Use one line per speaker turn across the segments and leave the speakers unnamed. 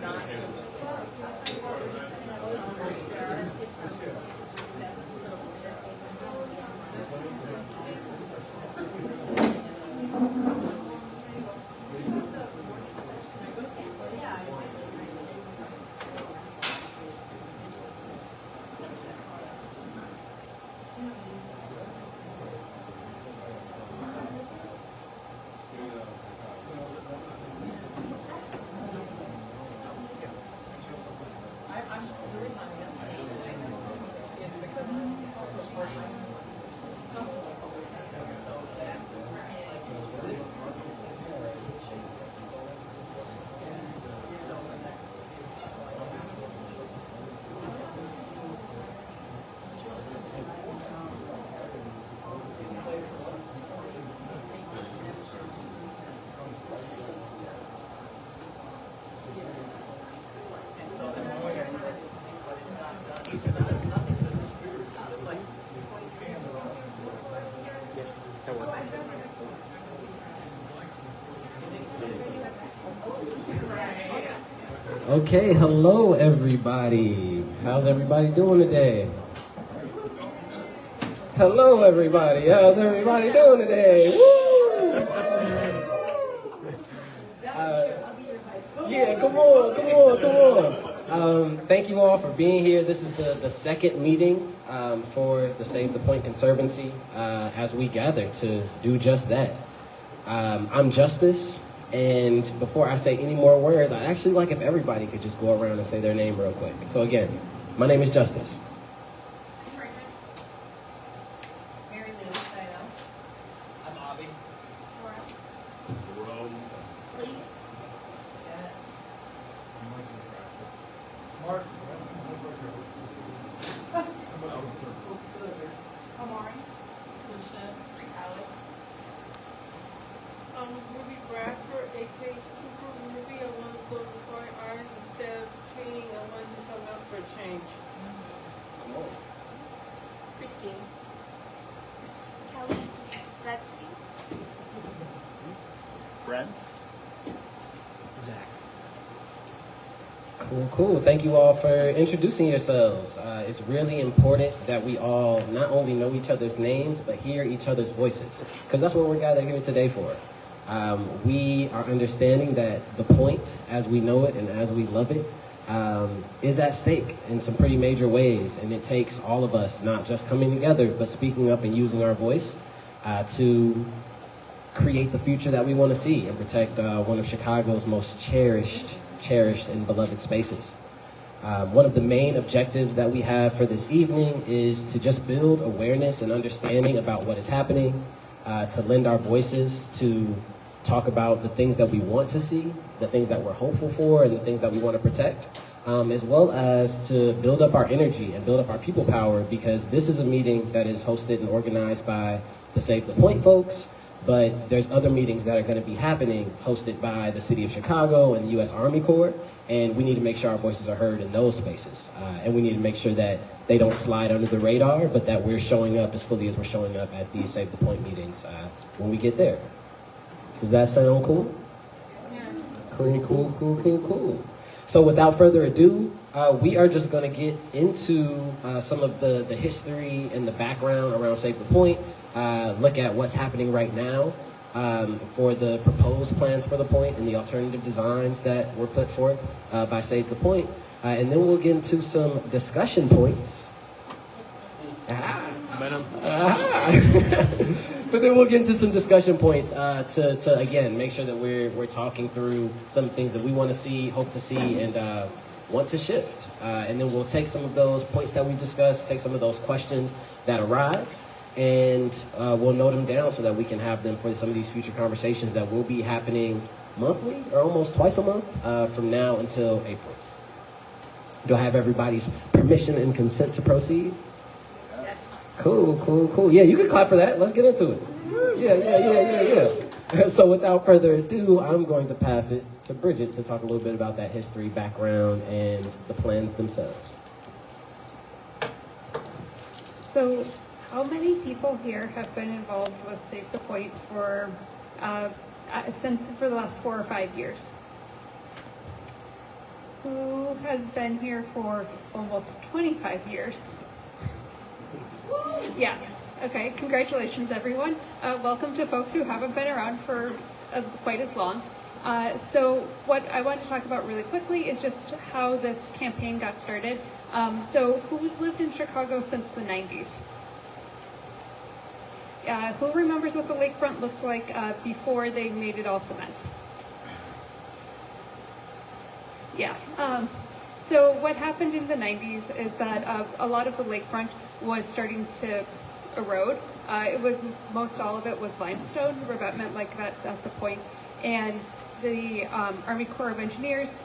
Not Okay, hello everybody. How's everybody doing today? Hello everybody. How's everybody doing today? Woo! Yeah, come on. Thank you all for being here. This is the second meeting for the Save the Point Conservancy as we gather to do just that. I'm Justice, and before I say any more words, I'd actually like if everybody could just go around and say their name real quick. So again, my name is Justice. Cool. Thank you all for introducing yourselves. It's really important that we all not only know each other's names, but hear each other's voices, because that's what we're gathered here today for. We are understanding that the point, as we know it and as we love it, is at stake in some pretty major ways, and it takes all of us not just coming together, but speaking up and using our voice to create the future that we want to see and protect one of Chicago's most cherished and beloved spaces. One of the main objectives that we have for this evening is to just build awareness and understanding about what is happening, to lend our voices, to talk about the things that we want to see, the things that we're hopeful for, and the things that we want to protect, as well as to build up our energy and build up our people power, because this is a meeting that is hosted and organized by the Save the Point folks, but there's other meetings that are going to be happening hosted by the City of Chicago and the U.S. Army Corps, and we need to make sure our voices are heard in those spaces. And we need to make sure that they don't slide under the radar, but that we're showing up as fully as we're showing up at these Save the Point meetings when we get there. Does that sound cool? Yeah. Cool. So without further ado, we are just going to get into some of the history and the background around Save the Point. Look at what's happening right now for the proposed plans for the point and the alternative designs that were put forth by Save the Point. And then we'll get into some discussion points. But then we'll get into some discussion points to again, make sure that we're talking through some things that we want to see, hope to see, and want to shift. And then we'll take some of those points that we discussed, take some of those questions that arise, and we'll note them down so that we can have them for some of these future conversations that will be happening monthly or almost twice a month from now until April. Do I have everybody's permission and consent to proceed? Yes. Cool. Yeah, you can clap for that. Let's get into it. Yeah. So without further ado, I'm going to pass it to Bridget to talk a little bit about that history, background, and the plans themselves.
So, how many people here have been involved with Save the Point for the last 4 or 5 years? Who has been here for almost 25 years? Yeah. Okay. Congratulations, everyone. Welcome to folks who haven't been around for quite as long. So, what I want to talk about really quickly is just how this campaign got started. So, who's lived in Chicago since the 90s? Who remembers what the lakefront looked like before they made it all cement? Yeah. So what happened in the 90s is that a lot of the lakefront was starting to erode. Most all of it was limestone, revetment like that's at the point. And the Army Corps of Engineers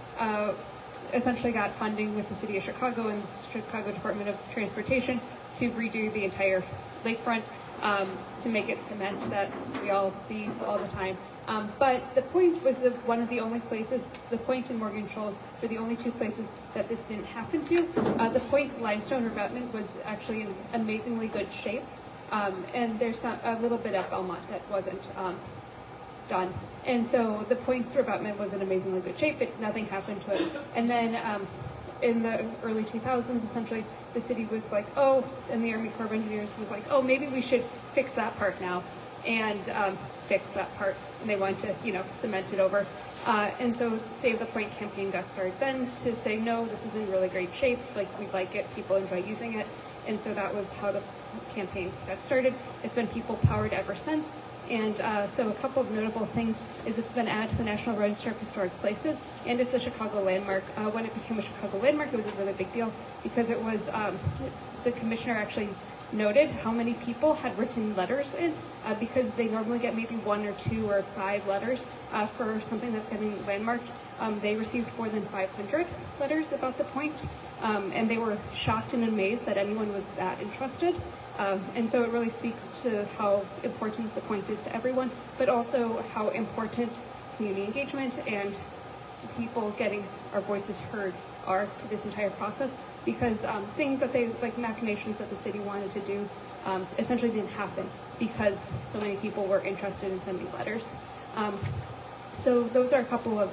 essentially got funding with the City of Chicago and the Chicago Department of Transportation to redo the entire lakefront to make it cement that we all see all the time. But the Point was one of the only places, the Point and Morgan Shoals were the only two places that this didn't happen to. The Point's limestone revetment was actually in amazingly good shape. And there's a little bit at Belmont that wasn't done. And so the point's revetment was in amazingly good shape, but nothing happened to it. And then in the early 2000s, essentially, the city was like, oh, and the Army Corps of Engineers was like, oh, maybe we should fix that part now, and fix that part. And they wanted to, cement it over. And so Save the Point campaign got started then to say, no, this is in really great shape. Like, we like it. People enjoy using it. And so that was how the campaign got started. It's been people-powered ever since. And so a couple of notable things is it's been added to the National Register of Historic Places, and it's a Chicago landmark. When it became a Chicago landmark, it was a really big deal because it was, the commissioner actually noted how many people had written letters in, because they normally get maybe 1 or 2 or 5 letters for something that's getting landmarked. They received more than 500 letters about the point, and they were shocked and amazed that anyone was that interested. And so it really speaks to how important the point is to everyone, but also how important community engagement and people getting our voices heard are to this entire process, because things that like machinations that the city wanted to do, essentially didn't happen because so many people were interested in sending letters. So those are a couple of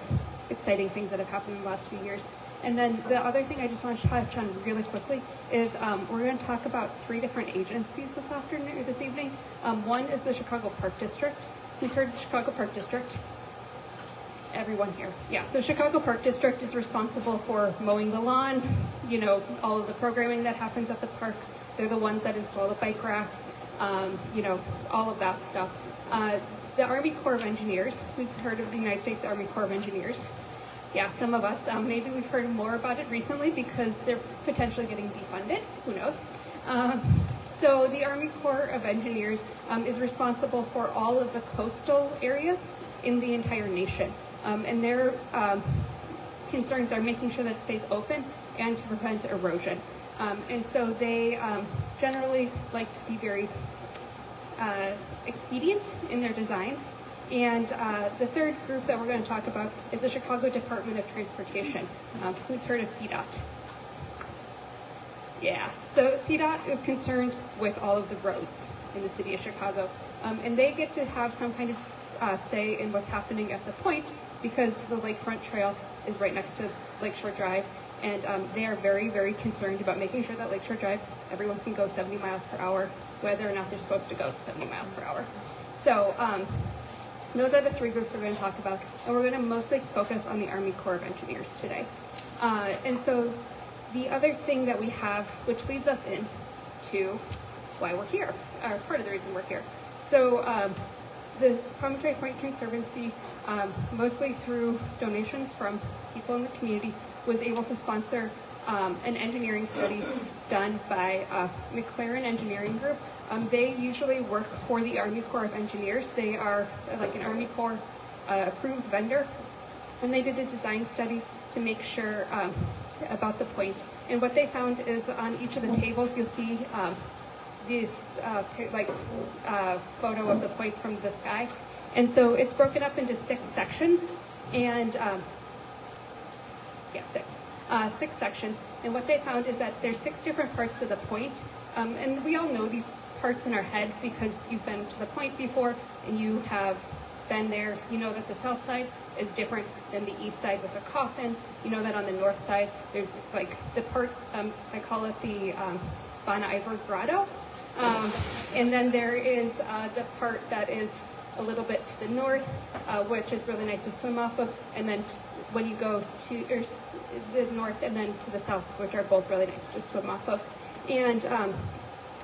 exciting things that have happened in the last few years. And then the other thing I just want to touch on really quickly is we're going to talk about 3 different agencies this evening. One is the Chicago Park District. Who's heard of the Chicago Park District? Everyone here. Yeah, so Chicago Park District is responsible for mowing the lawn, all of the programming that happens at the parks. They're the ones that install the bike racks, all of that stuff. The Army Corps of Engineers, who's heard of the United States Army Corps of Engineers? Yeah, some of us. Maybe we've heard more about it recently because they're potentially getting defunded. Who knows? So the Army Corps of Engineers is responsible for all of the coastal areas in the entire nation. And their concerns are making sure that it stays open and to prevent erosion. And so they generally like to be very expedient in their design. And the third group that we're going to talk about is the Chicago Department of Transportation. Who's heard of CDOT? Yeah, so CDOT is concerned with all of the roads in the city of Chicago. And they get to have some kind of say in what's happening at the point because the Lakefront Trail is right next to Lakeshore Drive. And they are very, very concerned about making sure that Lakeshore Drive, everyone can go 70 miles per hour, whether or not they're supposed to go 70 miles per hour. So those are the 3 groups we're going to talk about, and we're going to mostly focus on the Army Corps of Engineers today. And so the other thing that we have, which leads us into why we're here, or part of the reason we're here. So the Promontory Point Conservancy, mostly through donations from people in the community, was able to sponsor an engineering study done by McLaren Engineering Group. They usually work for the Army Corps of Engineers. They are like an Army Corps approved vendor. And they did a design study to make sure about the point. And what they found is on each of the tables, you'll see this photo of the point from the sky. And so it's broken up into 6 sections. And six sections. And what they found is that there's 6 different parts of the point. And we all know these parts in our head because you've been to the point before and you have been there. You know that the south side is different than the east side with the coffins. You know that on the north side, there's like the part, I call it the Bon Iver Grotto. And then there is the part that is a little bit to the north, which is really nice to swim off of. And then when you go to the north and then to the south, which are both really nice to swim off of. And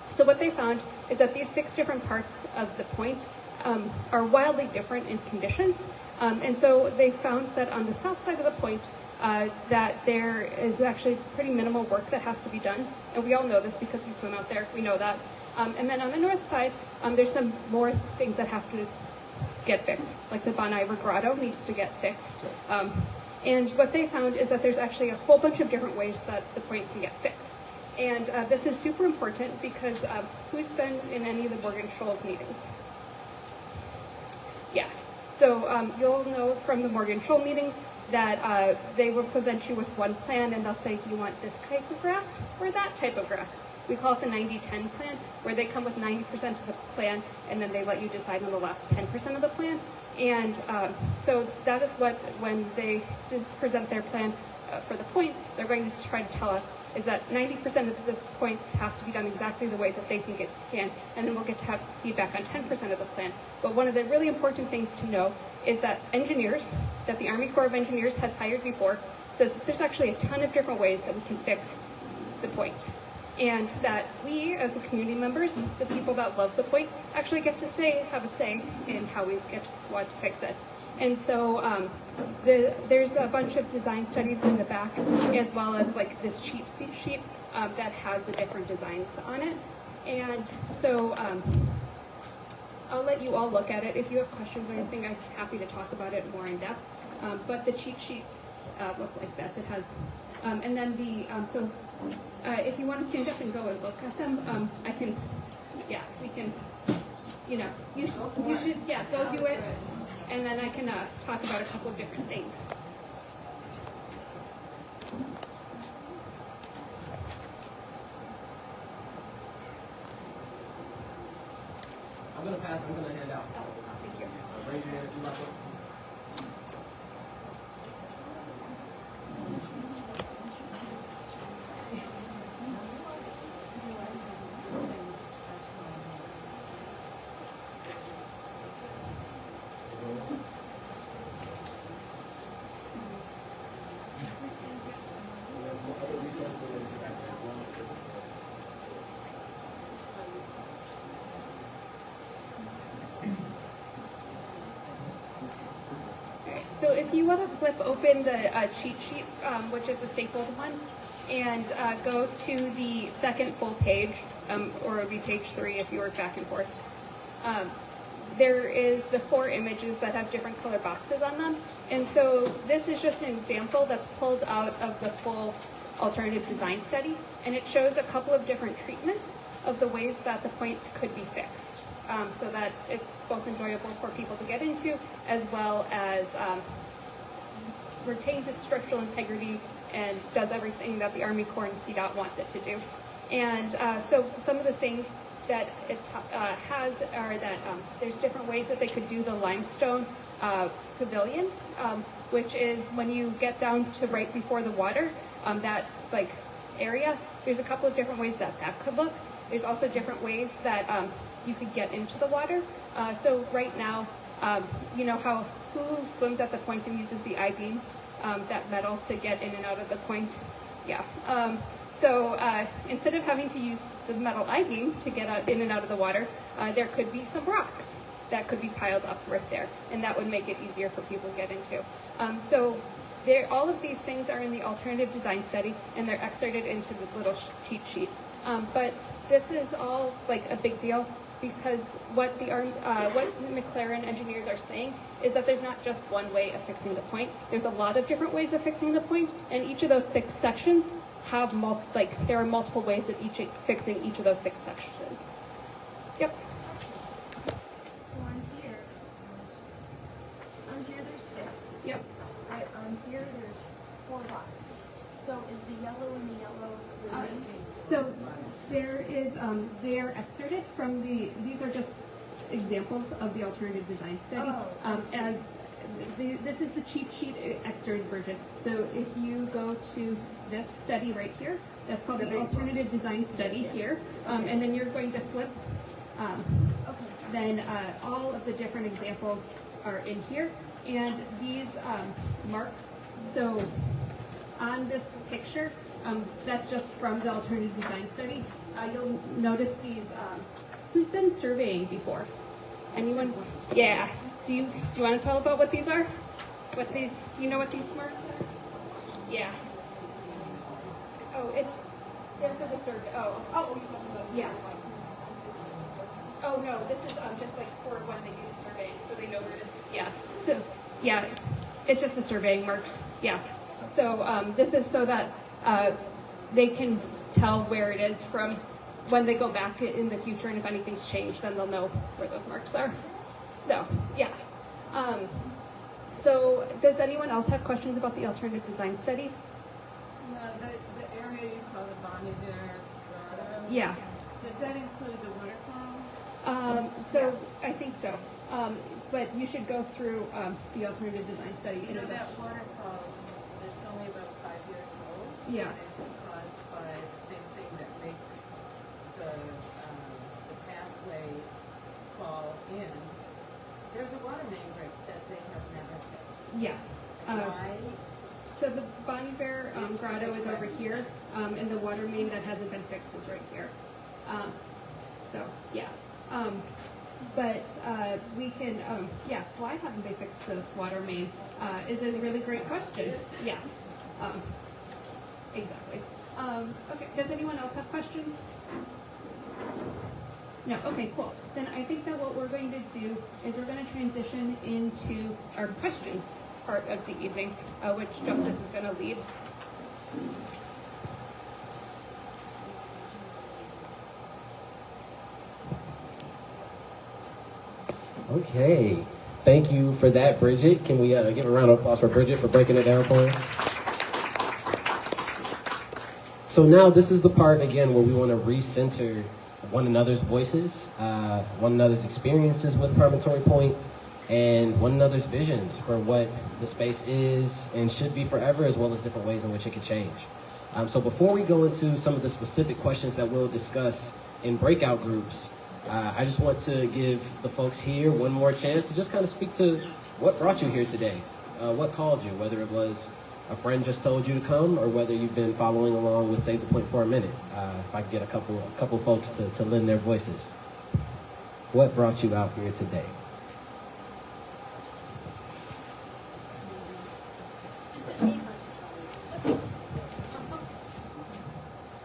so what they found is that these 6 different parts of the point are wildly different in conditions. And so they found that on the south side of the point, that there is actually pretty minimal work that has to be done. And we all know this because we swim out there. We know that. And then on the north side, there's some more things that have to get fixed, like the Bon Iver Grotto needs to get fixed. And what they found is that there's actually a whole bunch of different ways that the point can get fixed. And this is super important because who's been in any of the Morgan Shoals meetings? Yeah. So you'll know from the Morgan Shoal meetings that they will present you with one plan and they'll say, do you want this type of grass or that type of grass? We call it the 90-10 plan, where they come with 90% of the plan and then they let you decide on the last 10% of the plan. And so that is what, when they present their plan for the point, they're going to try to tell us is that 90% of the point has to be done exactly the way that they think it can, and then we'll get to have feedback on 10% of the plan. But one of the really important things to know is that engineers, that the Army Corps of Engineers has hired before, says that there's actually a ton of different ways that we can fix the point. And that we, as the community members, the people that love the point, actually get to have a say in how we want to fix it. And so there's a bunch of design studies in the back, as well as like this cheat sheet that has the different designs on it. And so I'll let you all look at it. If you have questions or anything, I'm happy to talk about it more in depth. But the cheat sheets look like this. It has, and then if you want to stand up and go and look at them, I can, we can, you should, go do it. And then I can talk about a couple of different things.
I'm going to hand out.
Oh, thank you.
Raise your hand if you like.
So if you want to flip open the cheat sheet, which is the stapled one, and go to the second full page, or it would be page 3 if you work back and forth, there is the 4 images that have different color boxes on them. And so this is just an example that's pulled out of the full alternative design study, and it shows a couple of different treatments of the ways that the point could be fixed. So that it's both enjoyable for people to get into, as well as retains its structural integrity and does everything that the Army Corps and CDOT wants it to do. And so some of the things that it has are that there's different ways that they could do the limestone pavilion, which is when you get down to right before the water, that like area, there's a couple of different ways that could look. There's also different ways that you could get into the water. So right now, you know how who swims at the point and uses the I-beam, that metal to get in and out of the point? Yeah. So instead of having to use the metal I-beam to get in and out of the water, there could be some rocks that could be piled up right there, and that would make it easier for people to get into. So all of these things are in the alternative design study, and they're excerpted into the little cheat sheet. But this is all like a big deal, because what McLaren engineers are saying is that there's not just one way of fixing the point. There's a lot of different ways of fixing the point, and each of those 6 sections have there are multiple ways of fixing each of those 6 sections. Yep.
So on here there's 6.
Yep.
On here there's 4 boxes. So is the yellow and the yellow the same?
So there is, they are excerpted from these are just examples of the alternative design study. This is the cheat sheet excerpted version. So if you go to this study right here, that's called the alternative design study here, and then you're going to flip, then all of the different examples are in here, and these marks, so on this picture, that's just from the alternative design study. You'll notice these, who's been surveying before? Anyone? Yeah. Do you want to tell about what these are? Do you know what these marks are? Yeah. Oh, they're for the survey. Oh, yes. Oh no, this is just like for when they do the surveying, so they know where to, yeah. So, yeah, it's just the surveying marks, yeah. So this is so that they can tell where it is from when they go back in the future, and if anything's changed, then they'll know where those marks are. So, yeah. So does anyone else have questions about the alternative design study?
No, the area you call the Bonneville Grotto.
Yeah.
Does that include the waterfall?
So I think so. But you should go through the alternative design study.
You know, that waterfall, it's only about 5 years old.
Yeah.
And it's caused by the same thing that makes the pathway fall in. There's a water main break that they have never fixed.
Yeah.
Why?
So the Bonnie Bear grotto is over here, and the water main that hasn't been fixed is right here. So yeah, but we can. Yes, why haven't they fixed the water main? Is a really great question. Yeah, exactly. Okay, does anyone else have questions? No. Okay, cool. Then I think that what we're going to do is we're going to transition into our questions part of the evening, which Justice is going to lead.
Okay. Thank you for that, Bridget. Can we give a round of applause for Bridget for breaking it down for us? So now this is the part, again, where we want to recenter one another's voices, one another's experiences with Promontory Point, and one another's visions for what the space is and should be forever, as well as different ways in which it could change. So before we go into some of the specific questions that we'll discuss in breakout groups, I just want to give the folks here one more chance to just kind of speak to what brought you here today, what called you, whether it was a friend just told you to come or whether you've been following along with Save the Point for a minute. If I could get a couple folks to lend their voices. What brought you out here today?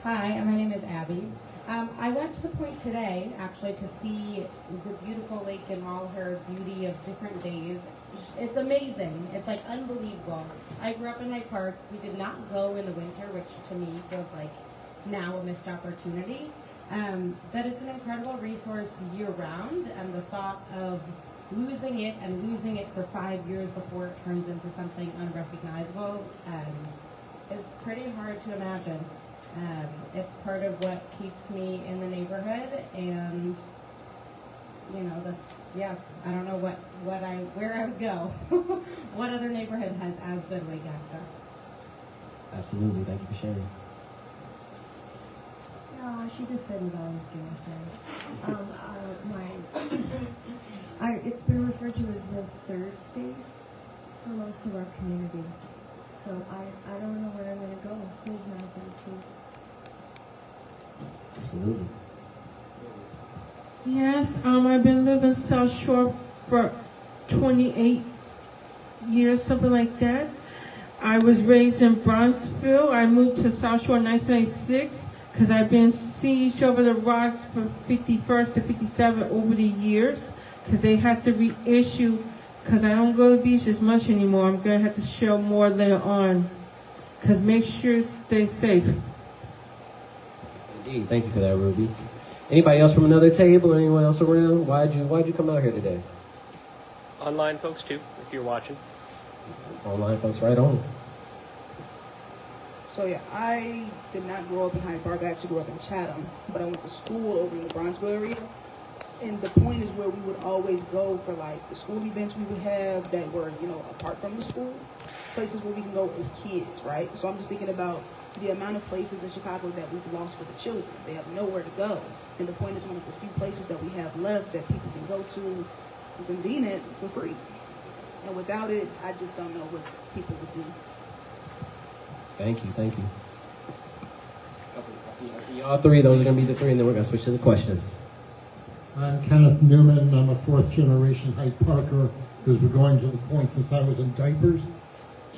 Hi, my name is Abby. I went to the point today, actually, to see the beautiful lake in all her beauty of different days. It's amazing. It's like unbelievable. I grew up in Hyde Park. We did not go in the winter, which to me feels like now a missed opportunity. But it's an incredible resource year round, and the thought of losing it for 5 years before it turns into something unrecognizable is pretty hard to imagine. It's part of what keeps me in the neighborhood, and I don't know where I would go. What other neighborhood has as good lake access?
Absolutely, thank you for sharing.
No, she just said what I was gonna say. It's been referred to as the third space for most of our community. So I don't know where I'm gonna go. There's not a third space.
Absolutely.
Yes, I've been living South Shore for 28 years, something like that. I was raised in Bronxville. I moved to South Shore in 1996 because I've been sieged over the rocks from 51st to 57 over the years because they had to reissue, because I don't go to the beach as much anymore. I'm going to have to show more later on, because make sure you stay safe.
Indeed, thank you for that, Ruby. Anybody else from another table or anyone else around? Why'd you come out here today?
Online folks too, if you're watching.
Online folks, right on.
So yeah, I did not grow up in Hyde Park. I actually grew up in Chatham, but I went to school over in the Bronxville area. And the point is where we would always go for like the school events we would have that were, apart from the school, places where we can go as kids, right? So I'm just thinking about the amount of places in Chicago that we've lost for the children. They have nowhere to go. And the point is one of the few places that we have left that people can go to convenient for free. And without it, I just don't know what people would do.
Thank you. I see all three. Those are going to be the three, and then we're going to switch to the questions.
I'm Kenneth Newman. I'm a fourth generation Hyde Parker who's been going to the point since I was in diapers.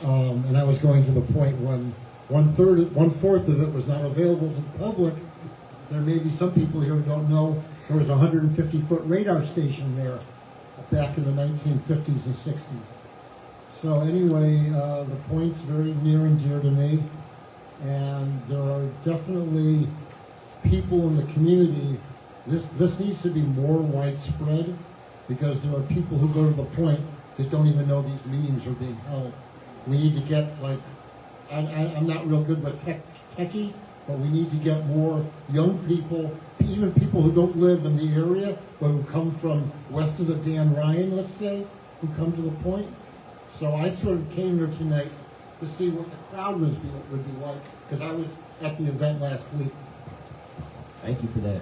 And I was going to the point when one-fourth of it was not available to the public. There may be some people here who don't know there was a 150-foot radar station there back in the 1950s and 60s. So anyway, the point's very near and dear to me. And there are definitely people in the community. This needs to be more widespread, because there are people who go to the point that don't even know these meetings are being held. We need to get I'm not real good with techie, but we need to get more young people, even people who don't live in the area, but who come from west of the Dan Ryan, let's say, who come to the point. So I sort of came here tonight to see what the crowd would be like, because I was at the event last week.
Thank you for that.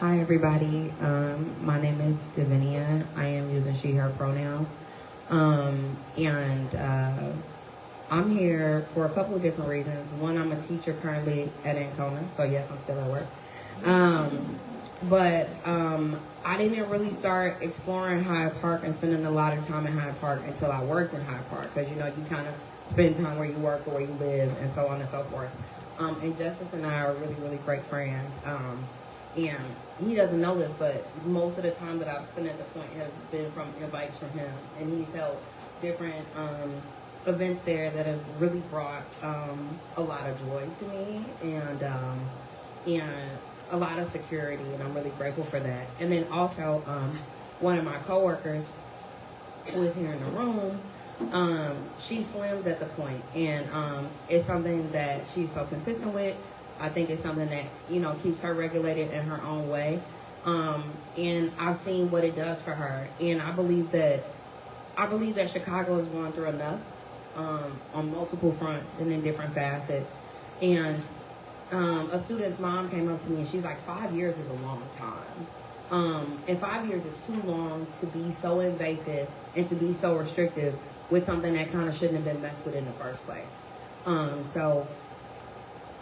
Hi everybody, my name is Davinia. I am using she, her pronouns. I'm here for a couple of different reasons. One, I'm a teacher currently at Ancona, so yes, I'm still at work. But I didn't really start exploring Hyde Park and spending a lot of time in Hyde Park until I worked in Hyde Park, because you know, you kind of spend time where you work or where you live and so on and so forth. And Justice and I are really, really great friends. And he doesn't know this, but most of the time that I've spent at the point has been from invites from him. And he's held different events there that have really brought a lot of joy to me and a lot of security, and I'm really grateful for that. And then also, one of my coworkers who is here in the room, she swims at the point, and it's something that she's so consistent with. I think it's something that, you know, keeps her regulated in her own way. And I've seen what it does for her. And I believe that Chicago is going through enough on multiple fronts and in different facets. And a student's mom came up to me and she's like, 5 years is a long time. And 5 years is too long to be so invasive and to be so restrictive with something that kind of shouldn't have been messed with in the first place. So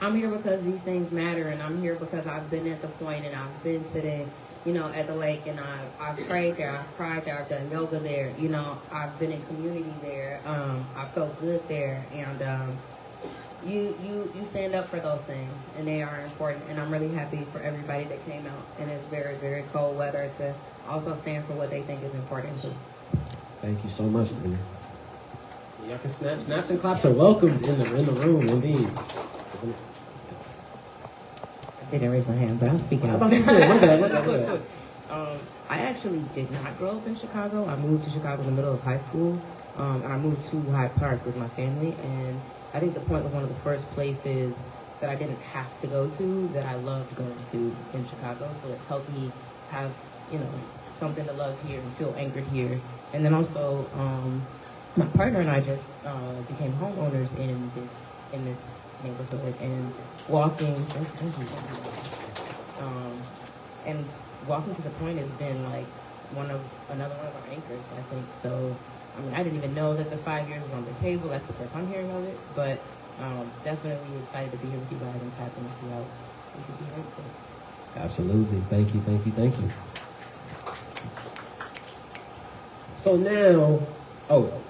I'm here because these things matter, and I'm here because I've been at the point and I've been sitting, you know, at the lake, and I've prayed there, I've cried there, I've done yoga there, you know, I've been in community there, I felt good there, and you stand up for those things, and they are important, and I'm really happy for everybody that came out, and it's very, very cold weather, to also stand for what they think is important too.
Thank you so much, Davinia. Y'all can snaps and claps are welcomed in the room, indeed.
I didn't raise my hand, but I'm speaking up. I actually did not grow up in Chicago. I moved to Chicago in the middle of high school. I moved to Hyde Park with my family, and I think the Point was one of the first places that I didn't have to go to, that I loved going to in Chicago. So it helped me have, you know, something to love here and feel anchored here. And then also, my partner and I just became homeowners in this neighborhood, and walking, and walking to the Point has been like another one of our anchors, I think. So, I mean, I didn't even know that the 5 years was on the table. That's the first I'm hearing of it, but definitely excited to be here with you guys and tap in and see how we could be helpful.
Absolutely. Thank you. So now,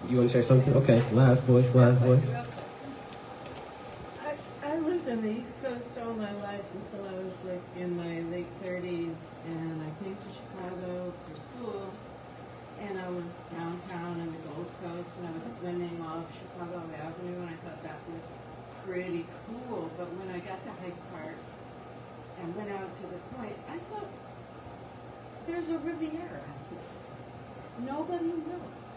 you want to share something? Okay, last voice.
I lived on the East Coast all my life until I was like in my late 30s, and I came to Chicago for school, and I was downtown in the Gold Coast, and I was swimming off Chicago Avenue, and I thought that was pretty cool. But when I got to Hyde Park and went out to the Point, I thought, there's a Riviera here. Nobody knows.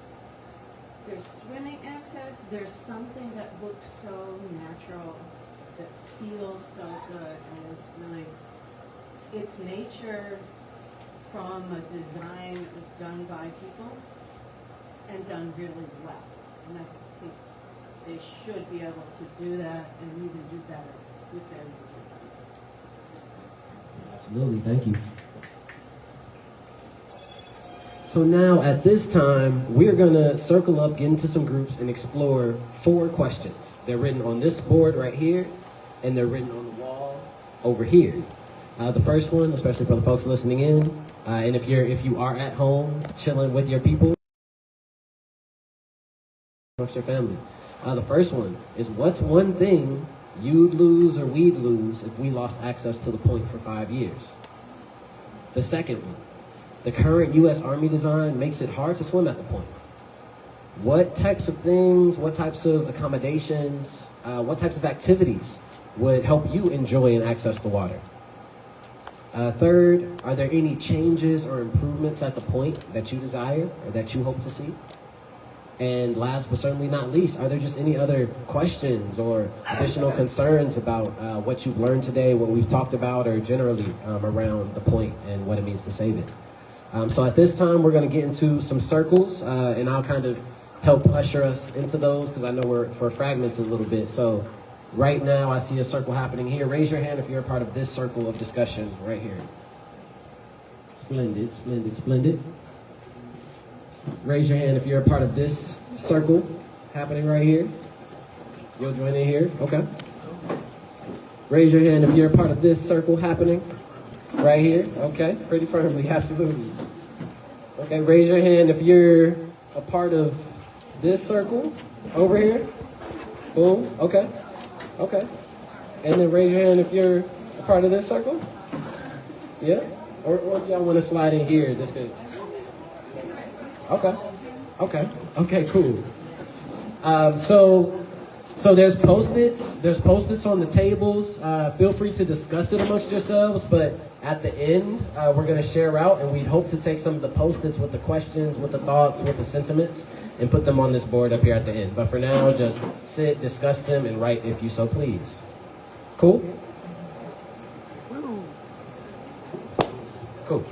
There's swimming access. There's something that looks so natural, that feels so good, and is really, it's nature from a design that was done by people and done really well. And I think they should be able to do that and even do better with their new design.
Absolutely. Thank you. So now at this time, we're gonna circle up, get into some groups, and explore 4 questions. They're written on this board right here, and they're written on the wall over here. The first one, especially for the folks listening in, and if you are at home chilling with your people, amongst your family. The first one is, what's one thing you'd lose or we'd lose if we lost access to the Point for 5 years? The second one, the current U.S. Army design makes it hard to swim at the Point. What types of things, what types of accommodations, what types of activities would help you enjoy and access the water? Third, are there any changes or improvements at the Point that you desire or that you hope to see? And last but certainly not least, are there just any other questions or additional concerns about what you've learned today, what we've talked about, or generally around the point and what it means to save it? So at this time, we're going to get into some circles, and I'll kind of help usher us into those because I know we're for fragments a little bit. So right now, I see a circle happening here. Raise your hand if you're a part of this circle of discussion right here. Splendid, splendid, splendid. Raise your hand if you're a part of this circle happening right here. You'll join in here? Okay. Raise your hand if you're a part of this circle happening right here. Okay, pretty firmly, absolutely. Okay, raise your hand if you're a part of this circle over here. Boom, okay, okay. And then raise your hand if you're a part of this circle. Yeah? Or if y'all want to slide in here, this could. Okay, cool. So there's Post-its. There's Post-its on the tables. Feel free to discuss it amongst yourselves, but at the end, we're going to share out, and we hope to take some of the Post-its with the questions, with the thoughts, with the sentiments, and put them on this board up here at the end. But for now, just sit, discuss them, and write if you so please. Cool? Cool.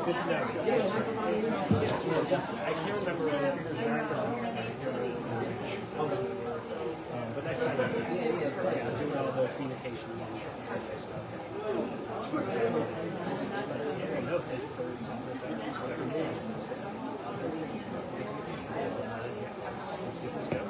Good to know. Yes, well, just, I can't remember but next time, do all the communication and all that stuff. No, thank you for whatever it is. Let's get this going.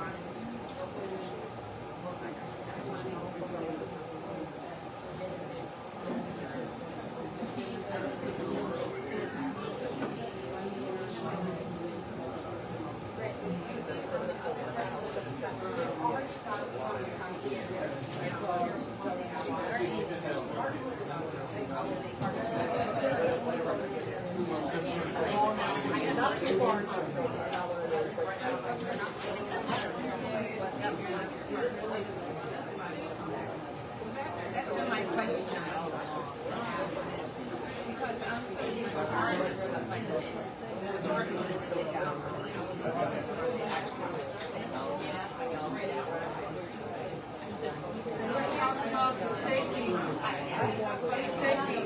That's been my question. Because I'm saying it's hard to really like this. The argument is go down. Talk about the safety. Safety.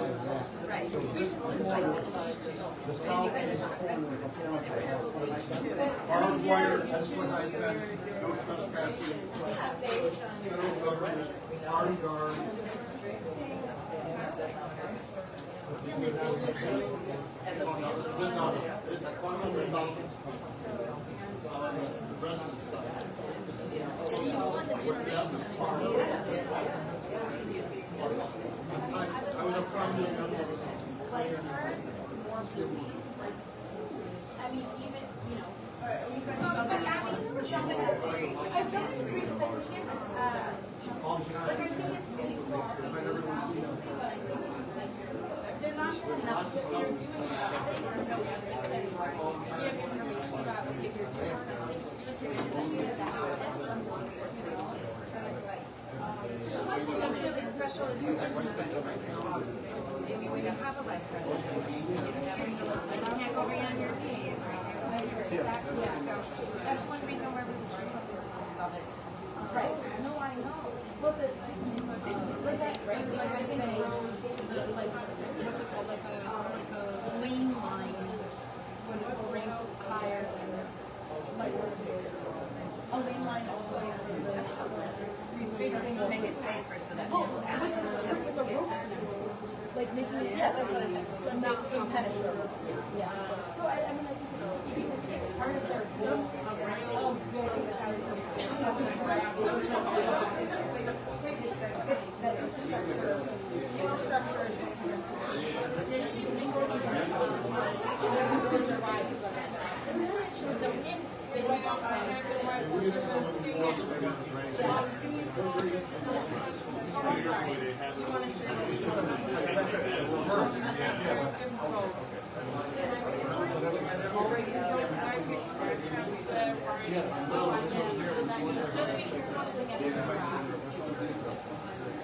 Right.
The southeast corner of Promontory has barbed wire, 10-foot high fence, no trespassing, federal government, armed guards.
I mean, even, you know, but I mean, jumping the street. I've done the street, but I think it's, like, I think it's really far. They're not good enough if you're doing something, so you have information about if you're doing something. What's really special is maybe when you have a lifeguard, you can't go right on your knees, right? Exactly. So that's one reason why we love it. Right. No, I know. Well, it's like that, right? Like I think girls, like what's it called? Like a lane line when it will rank higher than like a lane line all the way from the basically to make it safer so that people have with the rope. Like making it, yeah, that's what I said. So not impenetrable. Yeah. So I mean, I think it's part of their goal of building the house. That infrastructure is so if we don't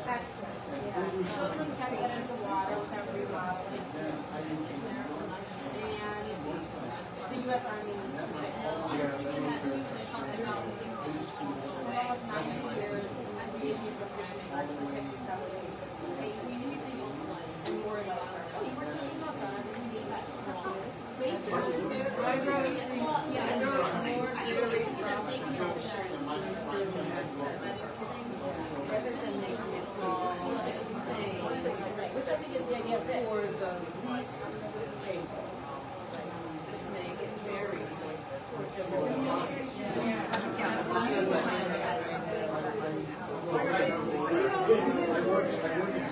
access. Children can't get into water without remodeling. And the U.S. Army needs to fix it. In that new additional technology, for almost 90 years, we issued requirements to fix that was safe. And more like, oh, you were taking notes on it, we need that. Safe. Yeah, more rather than making it all the same, which I think is the idea for the least stable. Make it very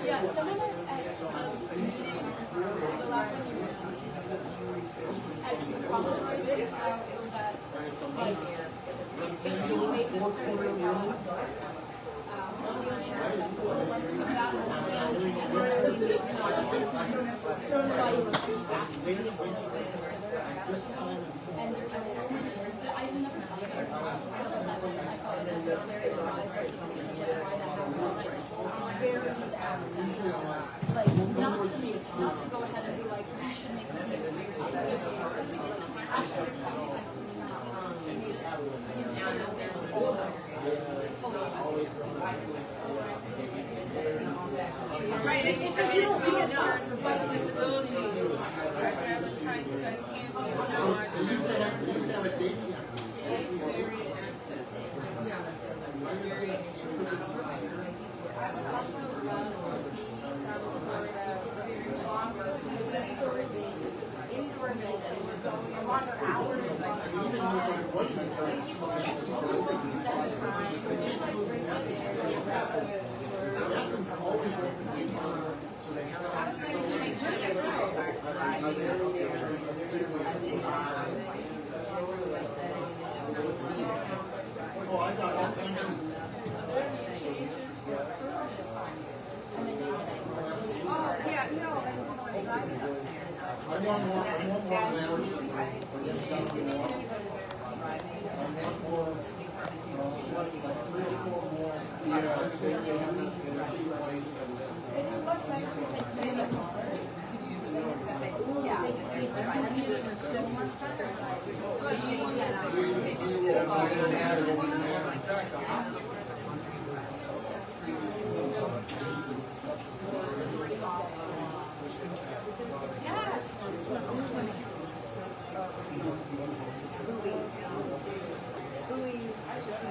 yeah, someone at the last one you were at Promontory Point, it was that like if you made this service not to go ahead and be like, we should make right, it's a real concern for both disabilities. I would also love to see some sort of longer season indoor building with longer hours. Yeah, no, I don't want to drive it up there.
I want more
I didn't see it. Didn't even anybody it is much better to make $2 yeah, it's so much better.
buoys to keep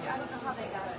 I don't know how they got it.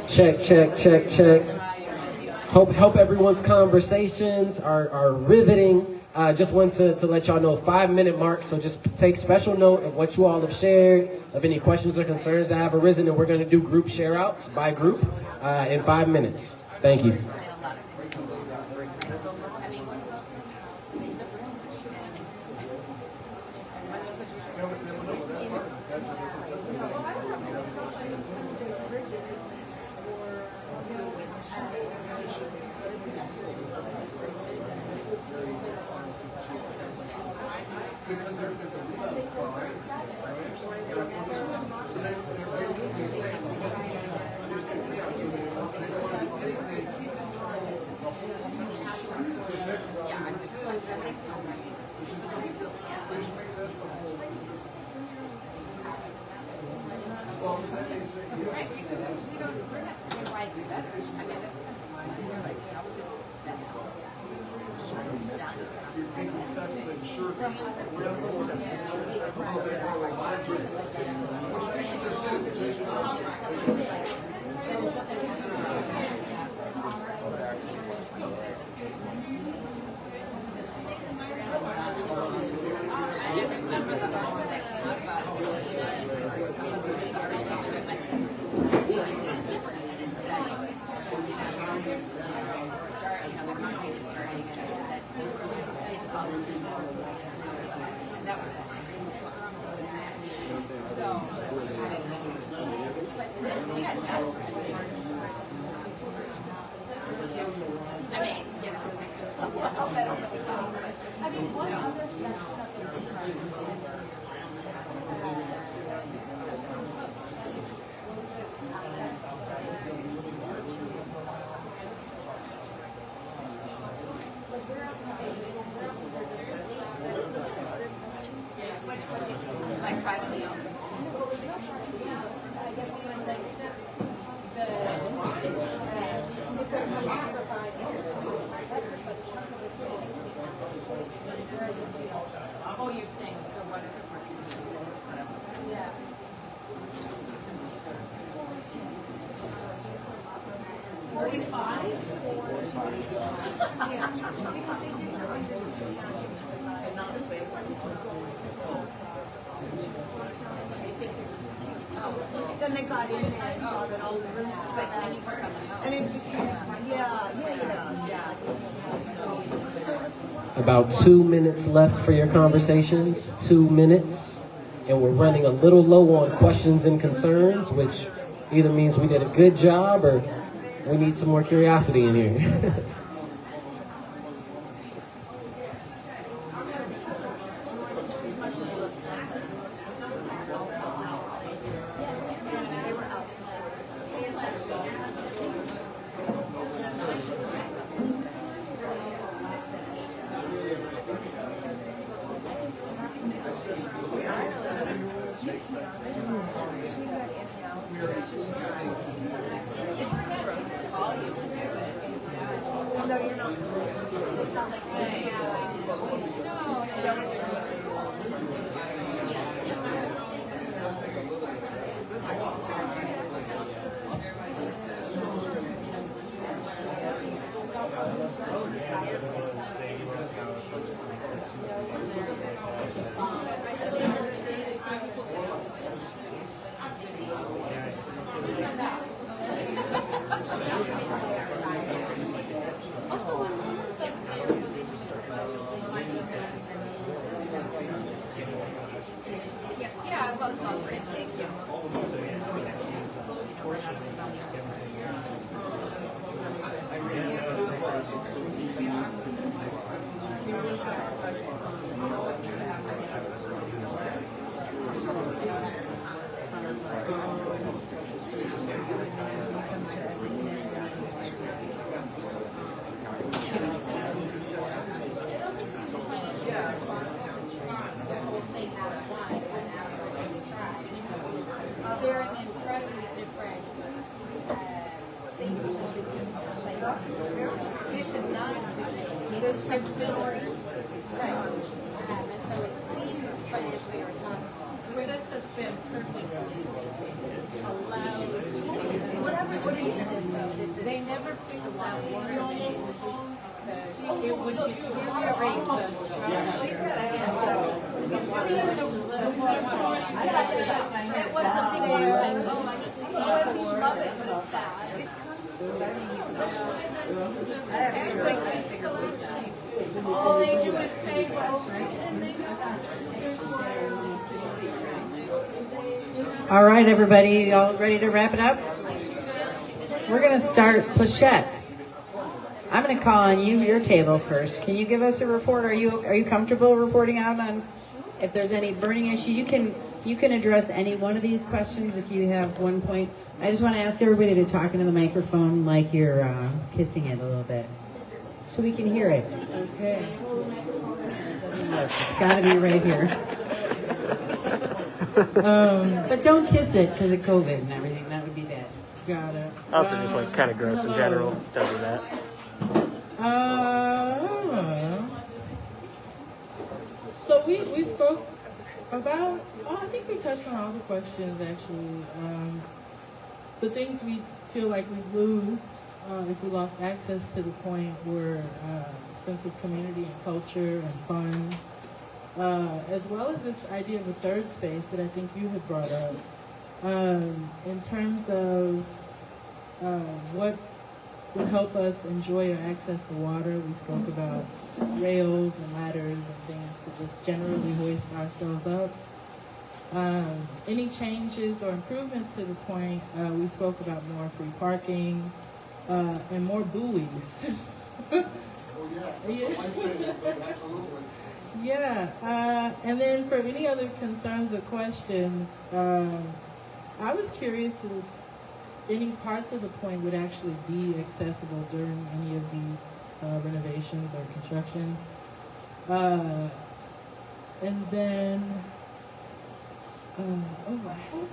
Check, check, check, check. Hope everyone's conversations are riveting. Just wanted to let y'all know 5-minute mark, so just take special note of what you all have shared, of any questions or concerns that have arisen, and we're going to do group share outs by group in 5 minutes. Thank you.
Right, because we're not saying why it's better. I mean, that's kind of like the opposite of that. Like privately owned. Oh, you're saying, so what are the parts of the yeah.
Yeah, because they didn't understand it's then they got in there and saw that all the roots were
And you work on the house.
and it became, So it was
About 2 minutes left for your conversations, 2 minutes. And we're running a little low on questions and concerns, which either means we did a good job or we need some more curiosity in here.
no, you're not.
Yeah, well, so it takes you.
They're in incredibly different states of existence. This is not this is still right. And so it seems financially irresponsible. Where this has been purposely allowed to whatever the reason is though, this is they never fixed that water main because it would deteriorate the structure.
It was a big one. Oh, I just love it, but it's bad.
All they do is pay
All right, everybody, y'all ready to wrap it up? We're going to start Plachette. I'm going to call on you, your table first. Can you give us a report? Are you comfortable reporting out on if there's any burning issue? You can address any one of these questions if you have one point. I just want to ask everybody to talk into the microphone like you're kissing it a little bit, so we can hear it. Okay. It's got to be right here. But don't kiss it because of COVID and everything. That would be bad.
Got it.
Also, just like kind of gross in general. Don't do that.
So we spoke about, I think we touched on all the questions actually. The things we feel like we lose if we lost access to the point were sense of community and culture and fun, as well as this idea of a third space that I think you had brought up. In terms of what would help us enjoy or access the water, we spoke about rails and ladders and things to just generally hoist ourselves up. Any changes or improvements to the point, we spoke about more free parking and more buoys. Yeah, and then for any other concerns or questions, I was curious if any parts of the point would actually be accessible during any of these renovations or construction. And then, I hope.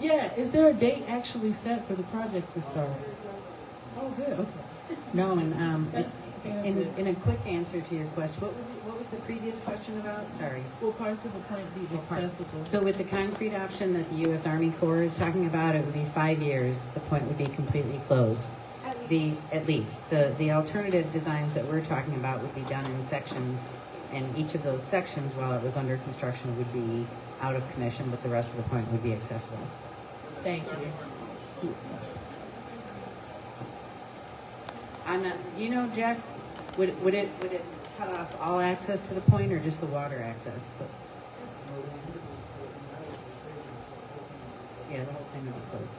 Yeah, is there a date actually set for the project to start? Oh, good. Okay.
No, and in a quick answer to your question, what was the previous question about? Sorry.
Will parts of the point be accessible?
So with the concrete option that the U.S. Army Corps is talking about, it would be 5 years. The point would be completely closed. At least the alternative designs that we're talking about would be done in sections, and each of those sections, while it was under construction, would be out of commission, but the rest of the point would be accessible.
Thank you.
Do you know, Jack? Would it cut off all access to the point, or just the water access? Yeah, the whole thing would be closed.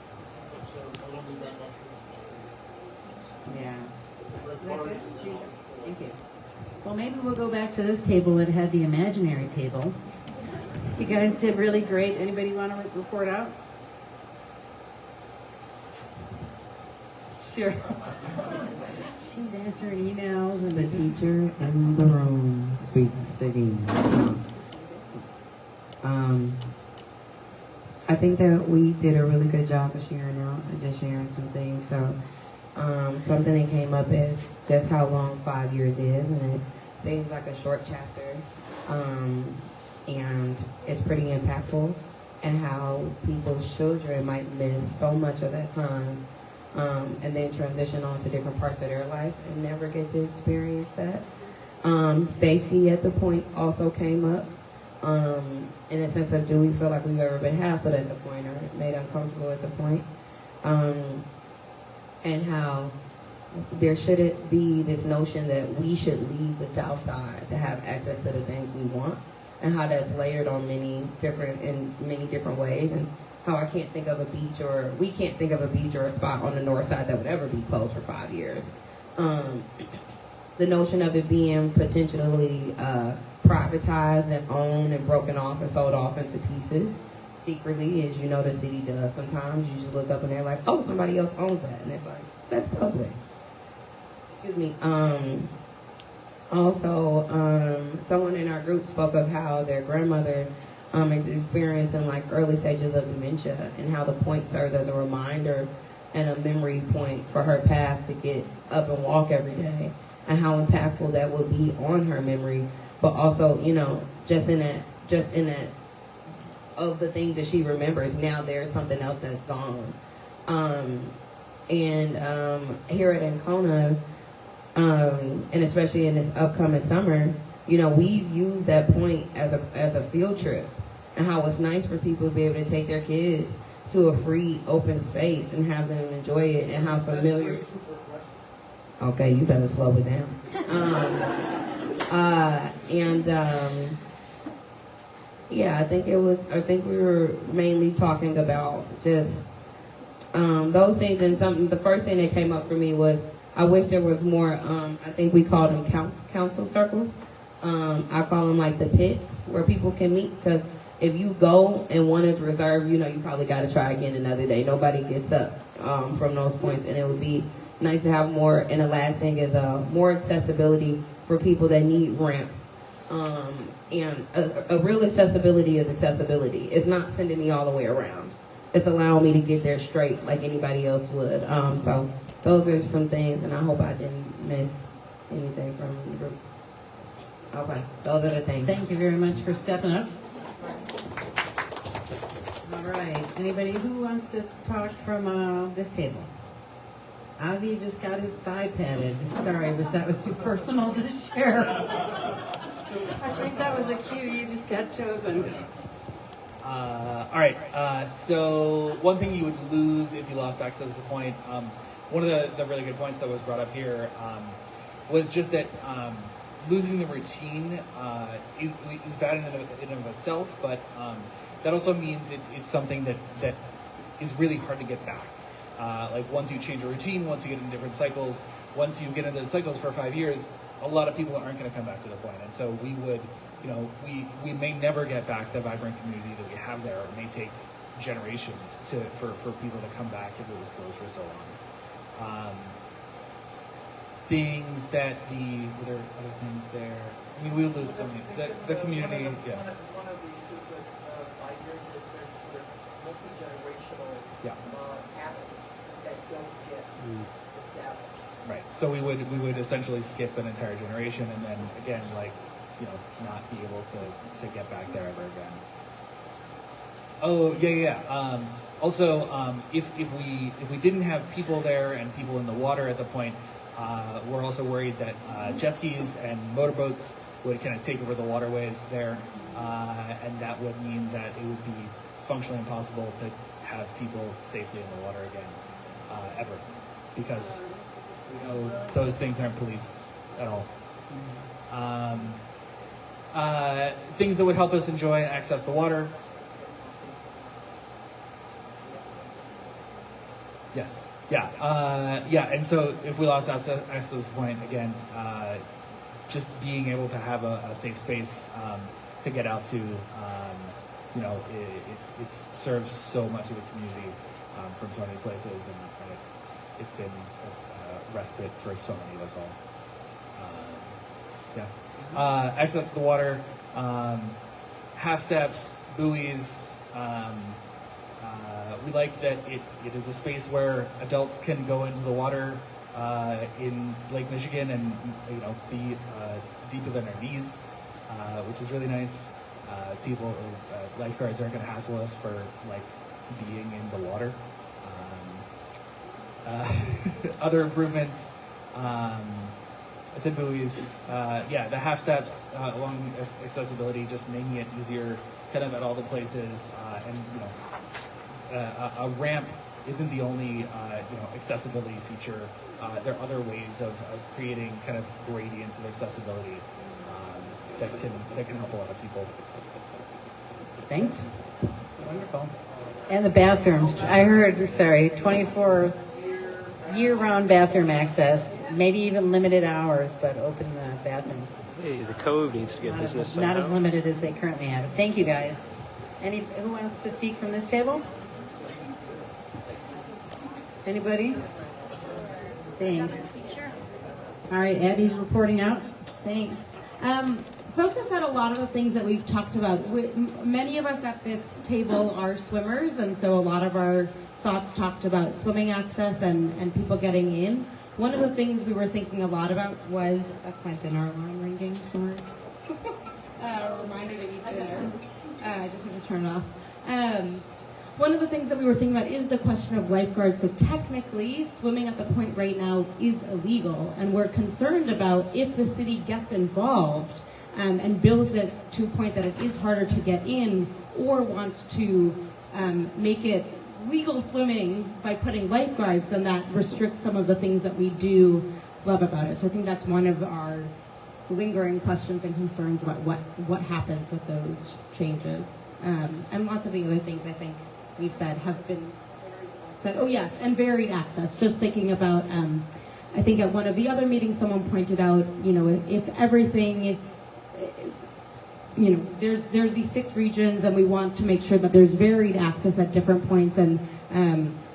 Yeah. Is that good? Thank you. Well, maybe we'll go back to this table that had the imaginary table. You guys did really great. Anybody want to report out? Sure. She's answering emails and the teacher in the room, sweet city.
I think that we did a really good job of sharing out and just sharing some things. So Something that came up is just how long 5 years is, and it seems like a short chapter, and it's pretty impactful, and how people's children might miss so much of that time, and then transition on to different parts of their life and never get to experience that. Safety at the point also came up, in a sense of, do we feel like we've ever been hassled at the point or made uncomfortable at the point? And how there shouldn't be this notion that we should leave the South Side to have access to the things we want, and how that's layered on many different ways, and how I can't think of a beach, or we can't think of a beach or a spot on the North Side that would ever be closed for 5 years. The notion of it being potentially privatized and owned and broken off and sold off into pieces secretly, as you know the city does sometimes. You just look up and they're like, oh, somebody else owns that, and it's like, that's public. Excuse me. Also, someone in our group spoke of how their grandmother is experiencing like early stages of dementia, and how the point serves as a reminder and a memory point for her path to get up and walk every day, and how impactful that will be on her memory, but also, you know, just in that of the things that she remembers, now there's something else that's gone. Here at Ancona, and especially in this upcoming summer, you know, we've used that point as a field trip, and how it's nice for people to be able to take their kids to a free open space and have them enjoy it, and how familiar. Okay, you better slow it down. Yeah, I think we were mainly talking about just those things, and the first thing that came up for me was, I wish there was more, I think we called them council circles. I call them like the pits where people can meet, because if you go and one is reserved, you know, you probably got to try again another day. Nobody gets up from those points, and it would be nice to have more. And the last thing is more accessibility for people that need ramps. And a real accessibility is accessibility. It's not sending me all the way around. It's allowing me to get there straight like anybody else would. So those are some things, and I hope I didn't miss anything from the group. Okay, those are the things.
Thank you very much for stepping up. All right, anybody who wants to talk from this table? Avi just got his thigh patted. Sorry, that was too personal to share. I think that was a cue. You just got chosen.
All right. So one thing you would lose if you lost access to the point. One of the really good points that was brought up here was just that losing the routine is bad in and of itself, but that also means it's something that is really hard to get back. Like once you change a routine, once you get in different cycles, once you get into those cycles for 5 years, a lot of people aren't going to come back to the point. And so we would, you know, we may never get back the vibrant community that we have there. It may take generations for people to come back if it was closed for so long. Things that were there other things there? I mean, we'll lose so many. The community, yeah.
One of the issues with 5 years is there's multi-generational habits that don't get established.
Right. So we would essentially skip an entire generation, and then again, like, you know, not be able to get back there ever again. Oh yeah. Also, if we didn't have people there and people in the water at the point, we're also worried that jet skis and motorboats would kind of take over the waterways there, and that would mean that it would be functionally impossible to have people safely in the water again, ever, because those things aren't policed at all. Things that would help us enjoy and access the water. Yes. Yeah. And so if we lost access to this point, again, just being able to have a safe space to get out to, it serves so much of the community from so many places, and it's been a respite for so many of us all. Access to the water, half steps, buoys. We like that it is a space where adults can go into the water in Lake Michigan and be deeper than our knees, which is really nice. Lifeguards aren't going to hassle us for like being in the water. Other improvements. I said buoys. The half steps along accessibility, just making it easier, kind of at all the places, a ramp isn't the only accessibility feature. There are other ways of creating kind of gradients of accessibility that can help a lot of people.
Thanks.
Wonderful.
And the bathrooms. I heard, 24 year-round bathroom access, maybe even limited hours, but open the bathrooms.
Hey, the code needs to get business
Not
somehow.
as limited as they currently have it. Thank you, guys. Who wants to speak from this table? Anybody? Thanks.
Sure.
All right, Abby's reporting out.
Thanks. Folks have said a lot of the things that we've talked about. Many of us at this table are swimmers, and so a lot of our thoughts talked about swimming access and people getting in. One of the things we were thinking a lot about was, that's my dinner alarm ringing, sorry. Reminder to eat dinner. I just have to turn it off. One of the things that we were thinking about is the question of lifeguards. So technically, swimming at the point right now is illegal, and we're concerned about if the city gets involved and builds it to a point that it is harder to get in, or wants to make it legal swimming by putting lifeguards, then that restricts some of the things that we do love about it. So I think that's one of our lingering questions and concerns about what happens with those changes. And lots of the other things I think we've said have been said. Oh yes, and varied access. Just thinking about, I think at one of the other meetings someone pointed out, if everything, there's these 6 regions and we want to make sure that there's varied access at different points, and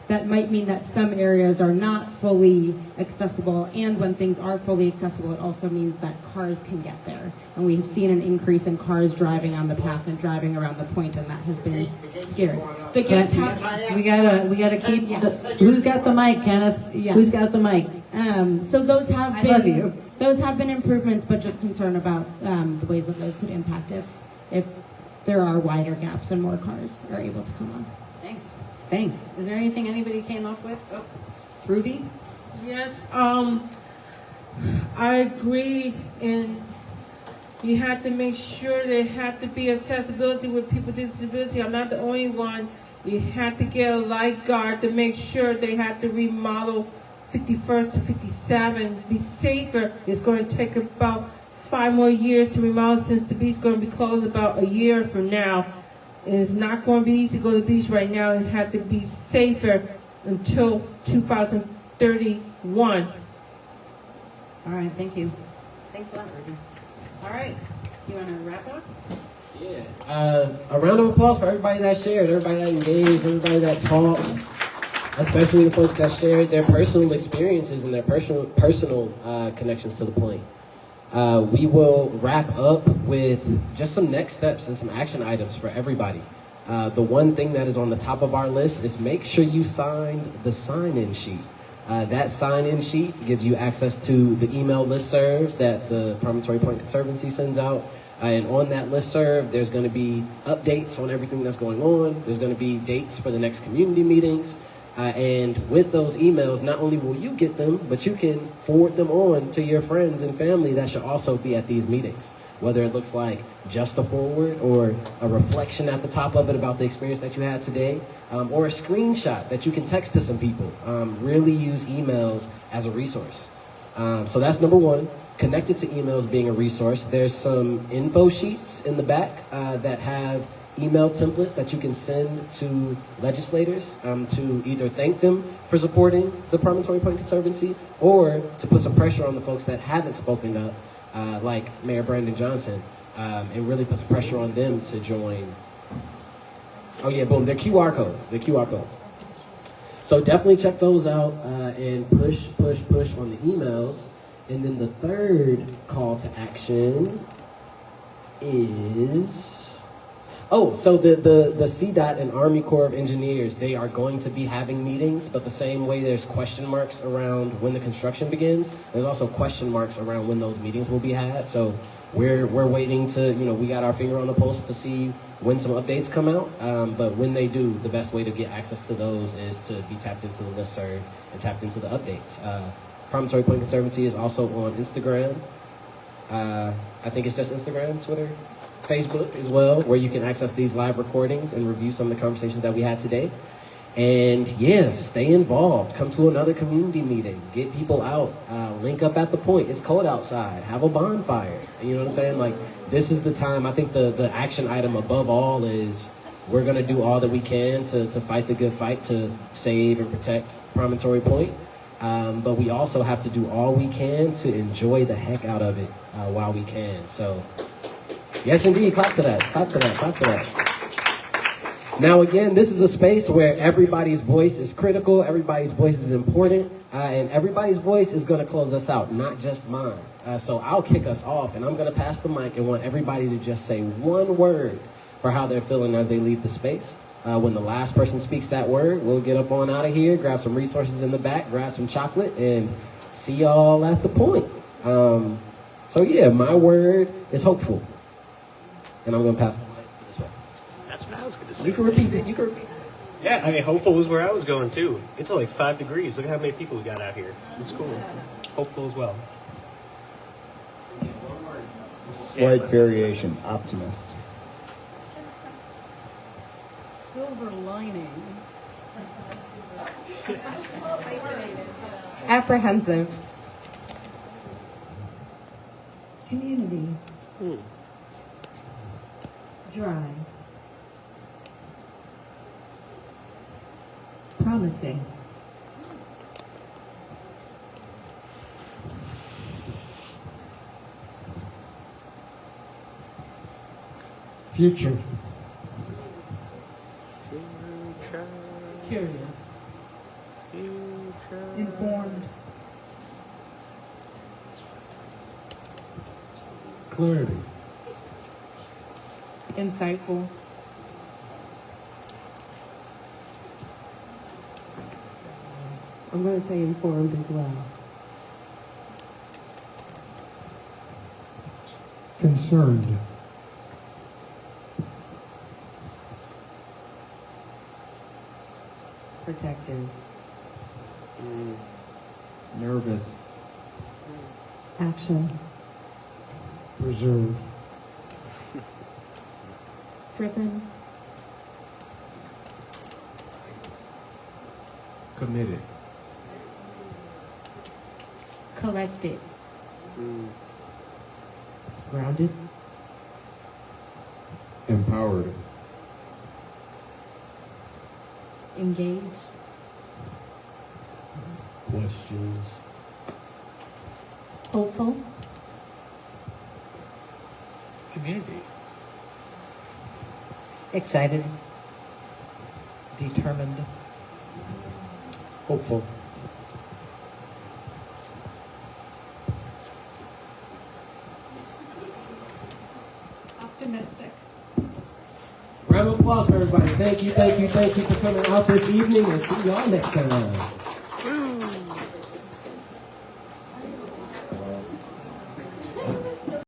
that might mean that some areas are not fully accessible, and when things are fully accessible, it also means that cars can get there. And we've seen an increase in cars driving on the path and driving around the point, and that has been scary. The gates have,
we gotta keep. Who's got the mic, Kenneth?
Yes.
Who's got the mic?
So those have
I
been
love you.
Those have been improvements, but just concern about the ways that those could impact if there are wider gaps and more cars are able to come on.
Thanks. Is there anything anybody came up with? Oh, Ruby?
Yes, I agree, and you have to make sure there had to be accessibility with people with disability. I'm not the only one. You have to get a lifeguard to make sure they have to remodel 51st to 57, be safer. It's going to take about 5 more years to remodel, since the beach is going to be closed about a year from now. It's not going to be easy to go to the beach right now. It had to be safer until 2031.
All right, thank you. Thanks a lot, Ruby. All right, you want to wrap up?
Yeah. A round of applause for everybody that shared, everybody that engaged, everybody that talked, especially the folks that shared their personal experiences and their personal connections to the point. We will wrap up with just some next steps and some action items for everybody. The one thing that is on the top of our list is make sure you signed the sign-in sheet. That sign-in sheet gives you access to the email listserv that the Promontory Point Conservancy sends out. And on that listserv, there's going to be updates on everything that's going on. There's going to be dates for the next community meetings. And with those emails, not only will you get them, but you can forward them on to your friends and family that should also be at these meetings. Whether it looks like just a forward or a reflection at the top of it about the experience that you had today, or a screenshot that you can text to some people. Really use emails as a resource. So that's number one. Connected to emails being a resource, there's some info sheets in the back that have email templates that you can send to legislators to either thank them for supporting the Promontory Point Conservancy or to put some pressure on the folks that haven't spoken up, like Mayor Brandon Johnson, and really put some pressure on them to join. Oh yeah, boom, they're QR codes. So definitely check those out and push on the emails. And then the third call to action is... Oh, so the CDOT and Army Corps of Engineers, they are going to be having meetings, but the same way there's question marks around when the construction begins, there's also question marks around when those meetings will be had. So we're waiting to, we got our finger on the pulse to see when some updates come out. But when they do, the best way to get access to those is to be tapped into the listserv and tapped into the updates. Promontory Point Conservancy is also on Instagram. I think it's just Instagram, Twitter, Facebook as well, where you can access these live recordings and review some of the conversations that we had today. And yeah, stay involved. Come to another community meeting. Get people out. Link up at the point. It's cold outside. Have a bonfire. You know what I'm saying? Like, this is the time. I think the action item above all is we're going to do all that we can to fight the good fight to save and protect Promontory Point. But we also have to do all we can to enjoy the heck out of it while we can. So, yes, indeed. Clap to that. Clap to that. Clap to that. Now, again, this is a space where everybody's voice is critical, everybody's voice is important, and everybody's voice is going to close us out, not just mine. So I'll kick us off, and I'm going to pass the mic and want everybody to just say one word for how they're feeling as they leave the space. When the last person speaks that word, we'll get up on out of here, grab some resources in the back, grab some chocolate, and see y'all at the point. So yeah, my word is hopeful. And I'm going to pass the mic this way.
That's what I was going to say.
You can repeat it.
Yeah, I mean, hopeful was where I was going too. It's only 5 degrees. Look at how many people we got out here. It's cool. Hopeful as well.
Slight variation, optimist.
Silver lining.
Apprehensive.
Community. Dry. Promising.
Future.
Curious.
Informed.
Clarity.
Insightful.
I'm going to say informed as well.
Concerned.
Protective.
Nervous.
Action.
Preserved.
Driven.
Committed.
Collected.
Grounded.
Empowered.
Engaged.
Questions.
Hopeful.
Community.
Excited. Determined.
Hopeful.
Optimistic.
Round of applause for everybody. Thank you for coming out this evening, and see y'all next time.